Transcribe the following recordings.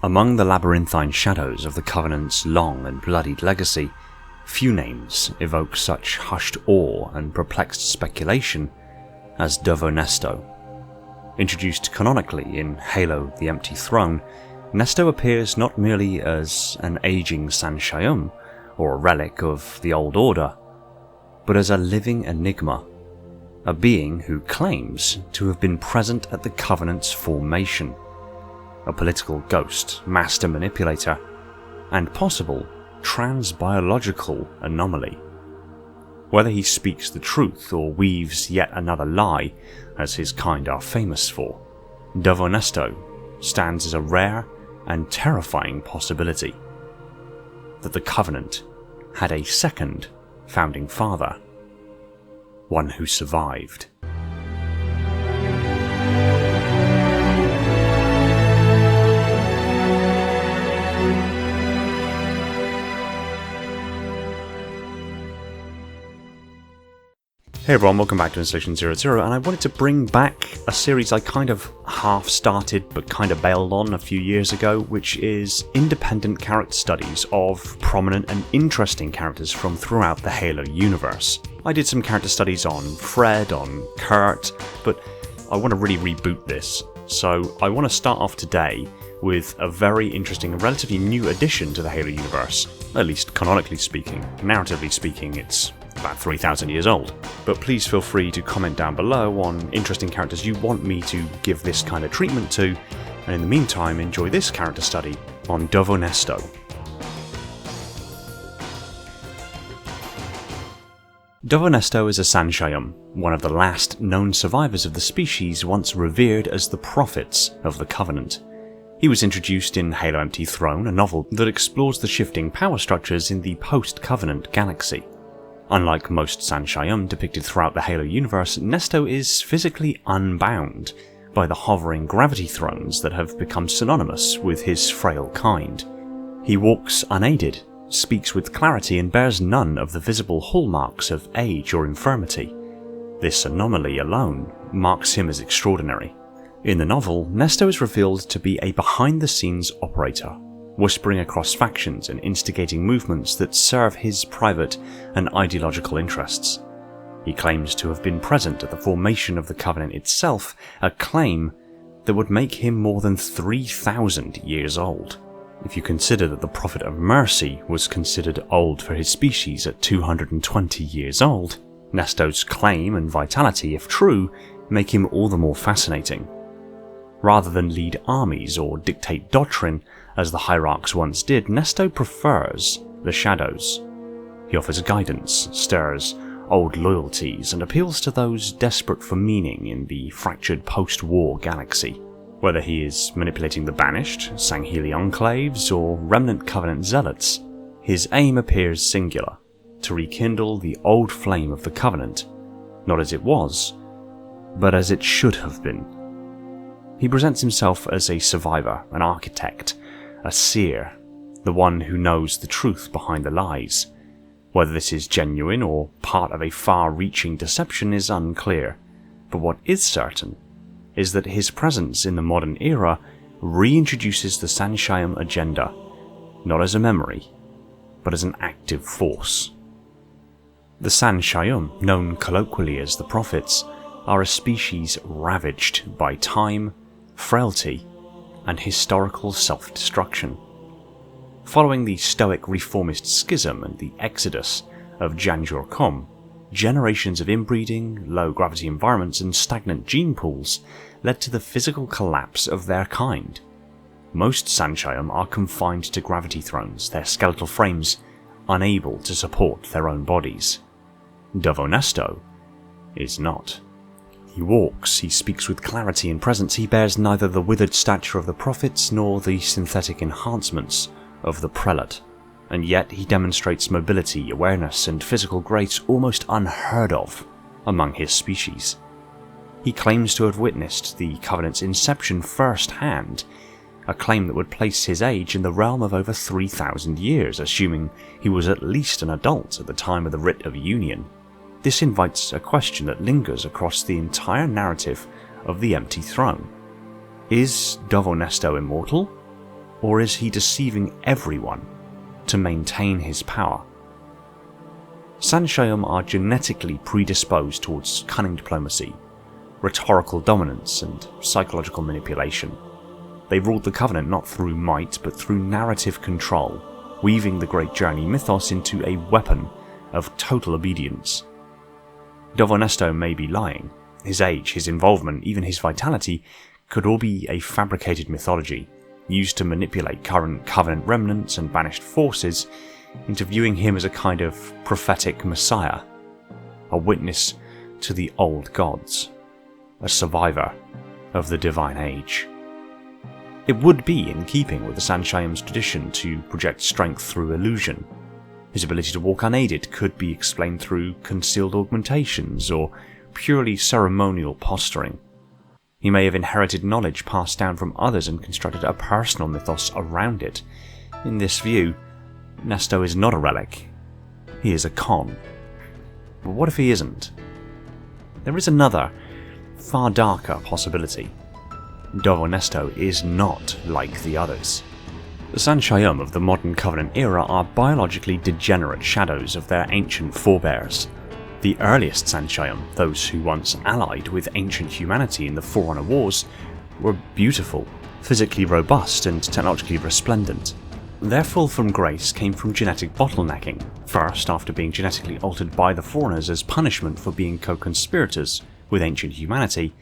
Among the labyrinthine shadows of the Covenant's long and bloodied legacy, few names evoke such hushed awe and perplexed speculation as Dovo Nesto. Introduced canonically in Halo: The Empty Throne, Nesto appears not merely as an aging Shyuum or a relic of the Old Order, but as a living enigma, a being who claims to have been present at the Covenant's formation, a political ghost, master manipulator, and possible trans-biological anomaly. Whether he speaks the truth or weaves yet another lie, as his kind are famous for, Dvonesto stands as a rare and terrifying possibility. That the Covenant had a second founding father, one who survived. Hey everyone, welcome back to Installation 00, and I wanted to bring back a series I kind of half started but kind of bailed on a few years ago, which is independent character studies of prominent and interesting characters from throughout the Halo universe. I did some character studies on Fred, on Kurt, but I want to really reboot this, so I want to start off today with a very interesting and relatively new addition to the Halo universe, at least canonically speaking. Narratively speaking, it's about 3,000 years old. But please feel free to comment down below on interesting characters you want me to give this kind of treatment to, and in the meantime enjoy this character study on Dovo Nesto. Dovo Nesto is a Shyuum, one of the last known survivors of the species once revered as the prophets of the Covenant. He was introduced in Halo: Empty Throne, a novel that explores the shifting power structures in the post-Covenant galaxy. Unlike most Shyuum depicted throughout the Halo universe, Nesto is physically unbound by the hovering gravity thrones that have become synonymous with his frail kind. He walks unaided, speaks with clarity, and bears none of the visible hallmarks of age or infirmity. This anomaly alone marks him as extraordinary. In the novel, Nesto is revealed to be a behind-the-scenes operator, whispering across factions and instigating movements that serve his private and ideological interests. He claims to have been present at the formation of the Covenant itself, a claim that would make him more than 3,000 years old. If you consider that the Prophet of Mercy was considered old for his species at 220 years old, Nesto's claim and vitality, if true, make him all the more fascinating. Rather than lead armies or dictate doctrine, as the hierarchs once did, Nesto prefers the shadows. He offers guidance, stirs old loyalties, and appeals to those desperate for meaning in the fractured post-war galaxy. Whether he is manipulating the Banished, Sangheili enclaves, or remnant Covenant zealots, his aim appears singular: to rekindle the old flame of the Covenant, not as it was, but as it should have been. He presents himself as a survivor, an architect, a seer, the one who knows the truth behind the lies. Whether this is genuine or part of a far-reaching deception is unclear, but what is certain is that his presence in the modern era reintroduces the Shyuum agenda, not as a memory, but as an active force. The Shyuum, known colloquially as the Prophets, are a species ravaged by time, frailty, and historical self-destruction. Following the Stoic reformist schism and the exodus of Janjor-Kom, generations of inbreeding, low-gravity environments, and stagnant gene pools led to the physical collapse of their kind. Most Shyuum are confined to gravity thrones, their skeletal frames unable to support their own bodies. Dovo Nesto is not. He walks, he speaks with clarity and presence, he bears neither the withered stature of the prophets nor the synthetic enhancements of the prelate, and yet he demonstrates mobility, awareness, and physical grace almost unheard of among his species. He claims to have witnessed the Covenant's inception firsthand, a claim that would place his age in the realm of over 3,000 years, assuming he was at least an adult at the time of the Writ of Union. This invites a question that lingers across the entire narrative of the Empty Throne. Is Dovo Nesto immortal? Or is he deceiving everyone to maintain his power? San Shyuum are genetically predisposed towards cunning diplomacy, rhetorical dominance, and psychological manipulation. They ruled the Covenant not through might, but through narrative control, weaving the Great Journey mythos into a weapon of total obedience. Dvonesto may be lying. His age, his involvement, even his vitality could all be a fabricated mythology, used to manipulate current Covenant remnants and banished forces into viewing him as a kind of prophetic messiah, a witness to the old gods, a survivor of the divine age. It would be in keeping with the San Shyuum's tradition to project strength through illusion. His ability to walk unaided could be explained through concealed augmentations or purely ceremonial posturing. He may have inherited knowledge passed down from others and constructed a personal mythos around it. In this view, Nesto is not a relic, he is a con. But what if he isn't? There is another, far darker possibility. Dovo Nesto is not like the others. The San Shyuum of the modern Covenant era are biologically degenerate shadows of their ancient forebears. The earliest San Shyuum, those who once allied with ancient humanity in the Forerunner Wars, were beautiful, physically robust, and technologically resplendent. Their fall from grace came from genetic bottlenecking, first after being genetically altered by the Forerunners as punishment for being co-conspirators with ancient humanity,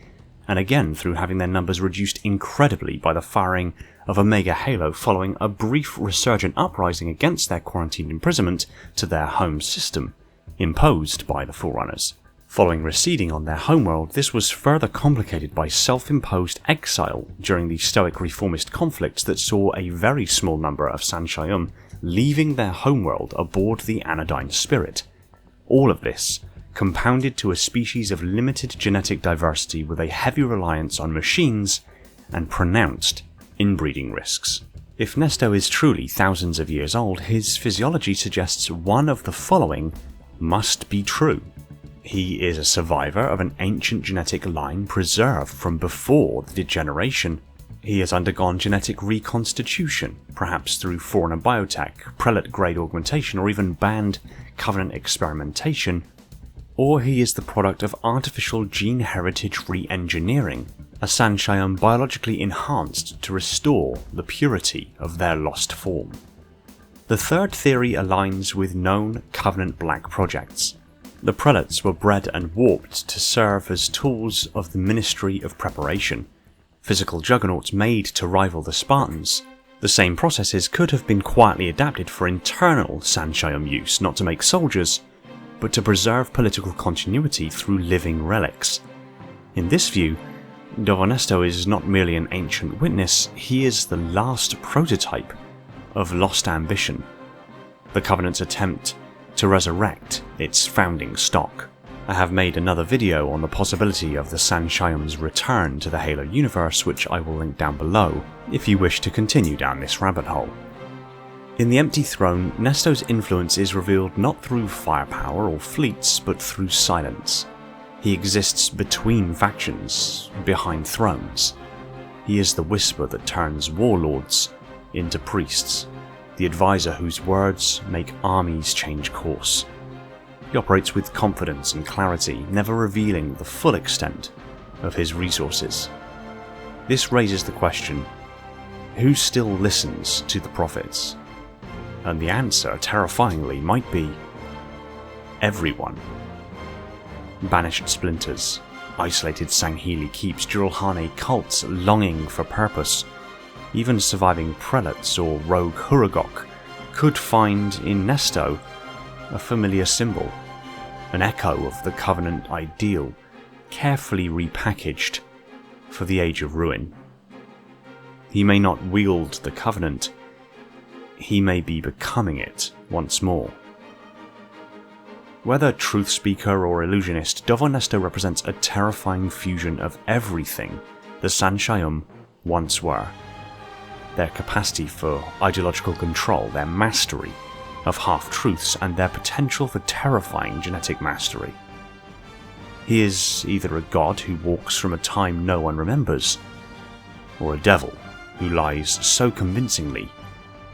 and again through having their numbers reduced incredibly by the firing of a mega halo following a brief resurgent uprising against their quarantined imprisonment to their home system, imposed by the Forerunners. Following receding on their homeworld, this was further complicated by self-imposed exile during the Stoic reformist conflicts that saw a very small number of San Shyuum leaving their homeworld aboard the Anodyne Spirit. All of this compounded to a species of limited genetic diversity with a heavy reliance on machines and pronounced inbreeding risks. If Nesto is truly thousands of years old, his physiology suggests one of the following must be true. He is a survivor of an ancient genetic line preserved from before the degeneration. He has undergone genetic reconstitution, perhaps through Forerunner biotech, prelate-grade augmentation, or even banned Covenant experimentation. Or he is the product of artificial gene heritage re-engineering, a San Shyuum biologically enhanced to restore the purity of their lost form. The third theory aligns with known Covenant Black projects. The prelates were bred and warped to serve as tools of the Ministry of Preparation, physical juggernauts made to rival the Spartans. The same processes could have been quietly adapted for internal San Shyuum use, not to make soldiers, but to preserve political continuity through living relics. In this view, Dvonesto is not merely an ancient witness, he is the last prototype of lost ambition, the Covenant's attempt to resurrect its founding stock. I have made another video on the possibility of the San Shyuum's return to the Halo universe, which I will link down below if you wish to continue down this rabbit hole. In the Empty Throne, Nesto's influence is revealed not through firepower or fleets, but through silence. He exists between factions, behind thrones. He is the whisper that turns warlords into priests, the advisor whose words make armies change course. He operates with confidence and clarity, never revealing the full extent of his resources. This raises the question, who still listens to the prophets? And the answer, terrifyingly, might be everyone. Banished splinters, isolated Sangheli keeps, Jurulhane cults longing for purpose, even surviving prelates or rogue Huragok could find in Nesto a familiar symbol, an echo of the Covenant ideal, carefully repackaged for the Age of Ruin. He may not wield the Covenant, he may be becoming it once more. Whether truth speaker or illusionist, Dvonesto represents a terrifying fusion of everything the San Shyuum once were. Their capacity for ideological control, their mastery of half-truths, and their potential for terrifying genetic mastery. He is either a god who walks from a time no one remembers, or a devil who lies so convincingly,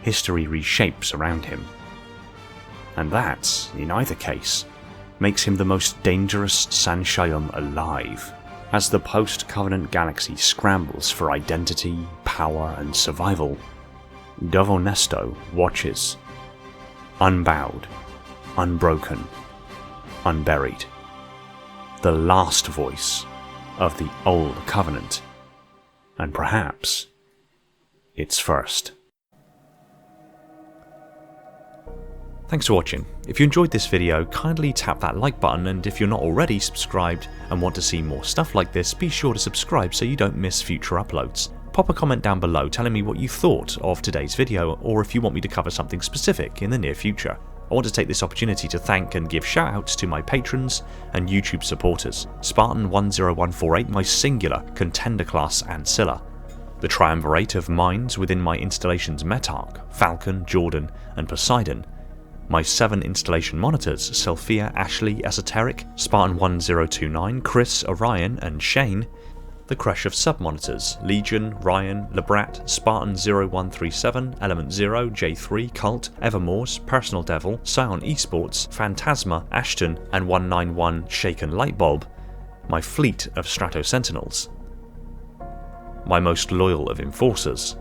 history reshapes around him. And that, in either case, makes him the most dangerous San Shyuum alive, as the post-Covenant galaxy scrambles for identity, power, and survival. Dovo Nesto watches, unbowed, unbroken, unburied, the last voice of the Old Covenant, and perhaps its first. Thanks for watching. If you enjoyed this video, kindly tap that like button, and if you're not already subscribed and want to see more stuff like this, be sure to subscribe so you don't miss future uploads. Pop a comment down below telling me what you thought of today's video, or if you want me to cover something specific in the near future. I want to take this opportunity to thank and give shoutouts to my patrons and YouTube supporters: Spartan10148, my singular Contender class Ancilla, the triumvirate of minds within my installation's Metarch, Falcon, Jordan, and Poseidon, my 7 installation monitors, Selphia, Ashley, Esoteric, Spartan1029, Chris, Orion, and Shane, the crush of sub-monitors, Legion, Ryan, Lebrat, Spartan0137, Element 0, J3, Cult, Evermore's, Personal Devil, Scion Esports, Phantasma, Ashton, and 191 Shaken Lightbulb, my fleet of Strato Sentinels, my most loyal of Enforcers,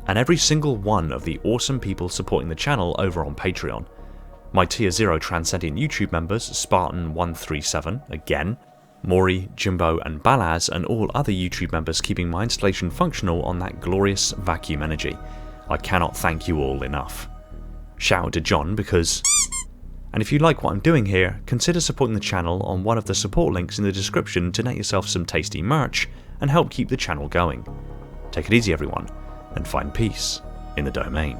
and every single one of the awesome people supporting the channel over on Patreon. My Tier 0 Transcendent YouTube members, Spartan137, again, Maury, Jimbo, and Balaz, and all other YouTube members keeping my installation functional on that glorious vacuum energy. I cannot thank you all enough. Shout out to John because... And if you like what I'm doing here, consider supporting the channel on one of the support links in the description to net yourself some tasty merch and help keep the channel going. Take it easy everyone, and find peace in the domain.